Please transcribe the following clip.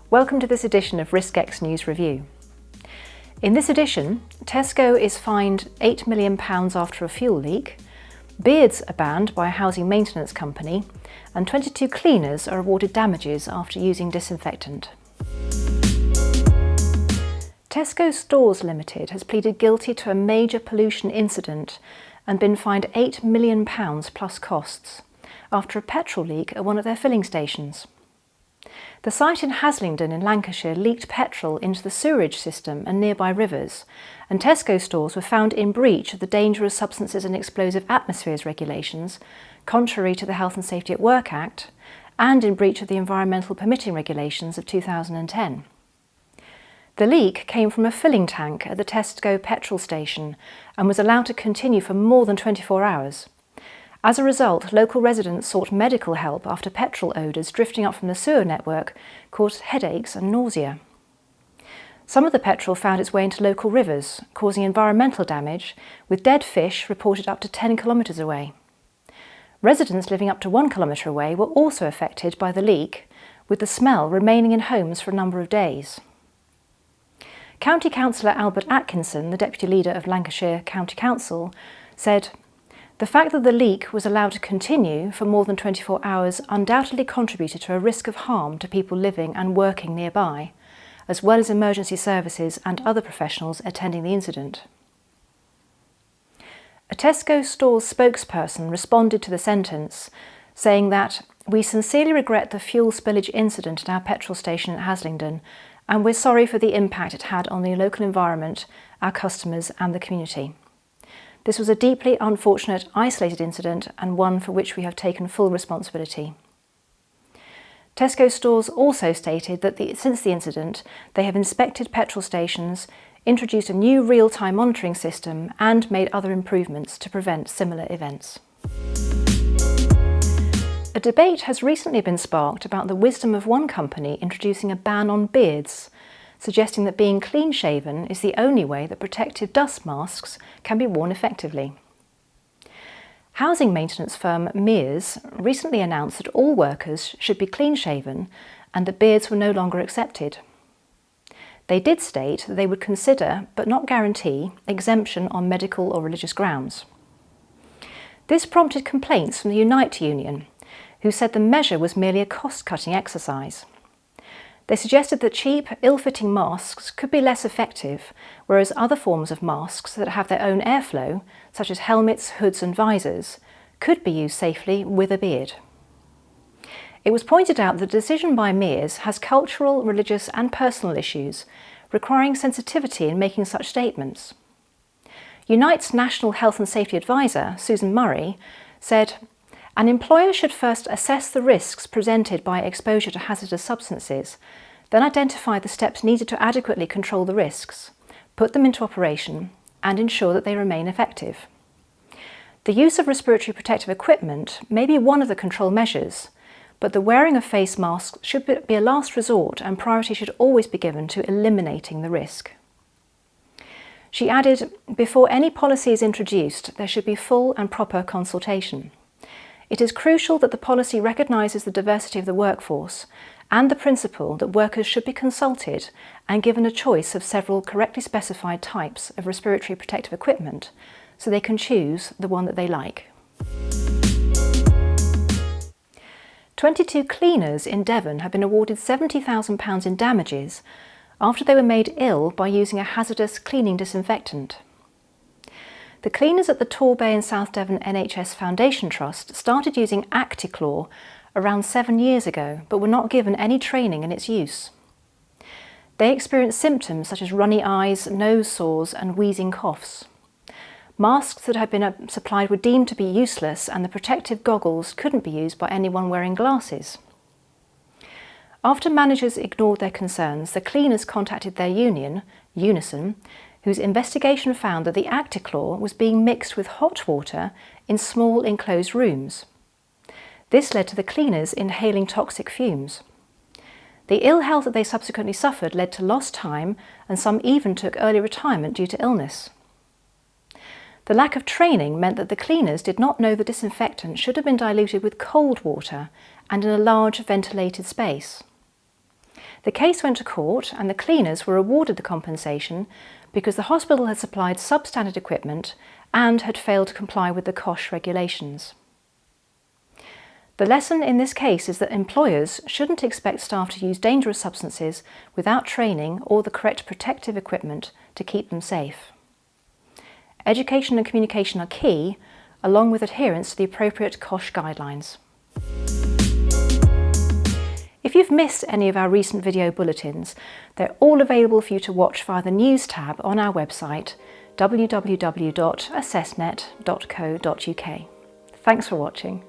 Welcome to this edition of Riskex News Review. In this edition, Tesco is fined £8 million after a fuel leak, beards are banned by a housing maintenance company, and 22 cleaners are awarded damages after using disinfectant. Tesco Stores Limited has pleaded guilty to a major pollution incident and been fined £8 million plus costs after a petrol leak at one of their filling stations. The site in Haslingden in Lancashire leaked petrol into the sewerage system and nearby rivers, and Tesco stores were found in breach of the Dangerous Substances and Explosive Atmospheres regulations, contrary to the Health and Safety at Work Act, and in breach of the Environmental Permitting regulations of 2010. The leak came from a filling tank at the Tesco petrol station and was allowed to continue for more than 24 hours. As a result, local residents sought medical help after petrol odours drifting up from the sewer network caused headaches and nausea. Some of the petrol found its way into local rivers, causing environmental damage, with dead fish reported up to 10 kilometres away. Residents living up to 1 kilometre away were also affected by the leak, with the smell remaining in homes for a number of days. County Councillor Albert Atkinson, the Deputy Leader of Lancashire County Council, said, "The fact that the leak was allowed to continue for more than 24 hours undoubtedly contributed to a risk of harm to people living and working nearby, as well as emergency services and other professionals attending the incident." A Tesco Stores spokesperson responded to the sentence, saying that, "We sincerely regret the fuel spillage incident at our petrol station at Haslingden, and we're sorry for the impact it had on the local environment, our customers and the community. This was a deeply unfortunate, isolated incident and one for which we have taken full responsibility." Tesco Stores also stated that since the incident, they have inspected petrol stations, introduced a new real-time monitoring system and made other improvements to prevent similar events. A debate has recently been sparked about the wisdom of one company introducing a ban on beards, suggesting that being clean-shaven is the only way that protective dust masks can be worn effectively. Housing maintenance firm Mears recently announced that all workers should be clean-shaven and that beards were no longer accepted. They did state that they would consider, but not guarantee, exemption on medical or religious grounds. This prompted complaints from the Unite union, who said the measure was merely a cost-cutting exercise. They suggested that cheap, ill-fitting masks could be less effective, whereas other forms of masks that have their own airflow, such as helmets, hoods and visors, could be used safely with a beard. It was pointed out that the decision by Mears has cultural, religious and personal issues, requiring sensitivity in making such statements. Unite's National Health and Safety Advisor, Susan Murray, said, "An employer should first assess the risks presented by exposure to hazardous substances, then identify the steps needed to adequately control the risks, put them into operation, and ensure that they remain effective. The use of respiratory protective equipment may be one of the control measures, but the wearing of face masks should be a last resort and priority should always be given to eliminating the risk." She added, "Before any policy is introduced, there should be full and proper consultation. It is crucial that the policy recognises the diversity of the workforce and the principle that workers should be consulted and given a choice of several correctly specified types of respiratory protective equipment so they can choose the one that they like." 22 cleaners in Devon have been awarded £70,000 in damages after they were made ill by using a hazardous cleaning disinfectant. The cleaners at the Torbay and South Devon NHS Foundation Trust started using Actichlor around 7 years ago, but were not given any training in its use. They experienced symptoms such as runny eyes, nose sores and wheezing coughs. Masks that had been supplied were deemed to be useless and the protective goggles couldn't be used by anyone wearing glasses. After managers ignored their concerns, the cleaners contacted their union, Unison, whose investigation found that the Actichlor was being mixed with hot water in small enclosed rooms. This led to the cleaners inhaling toxic fumes. The ill health that they subsequently suffered led to lost time, and some even took early retirement due to illness. The lack of training meant that the cleaners did not know the disinfectant should have been diluted with cold water and in a large ventilated space. The case went to court and the cleaners were awarded the compensation because the hospital had supplied substandard equipment and had failed to comply with the COSHH regulations. The lesson in this case is that employers shouldn't expect staff to use dangerous substances without training or the correct protective equipment to keep them safe. Education and communication are key, along with adherence to the appropriate COSHH guidelines. If you've missed any of our recent video bulletins, they're all available for you to watch via the News tab on our website www.assessnet.co.uk. Thanks for watching.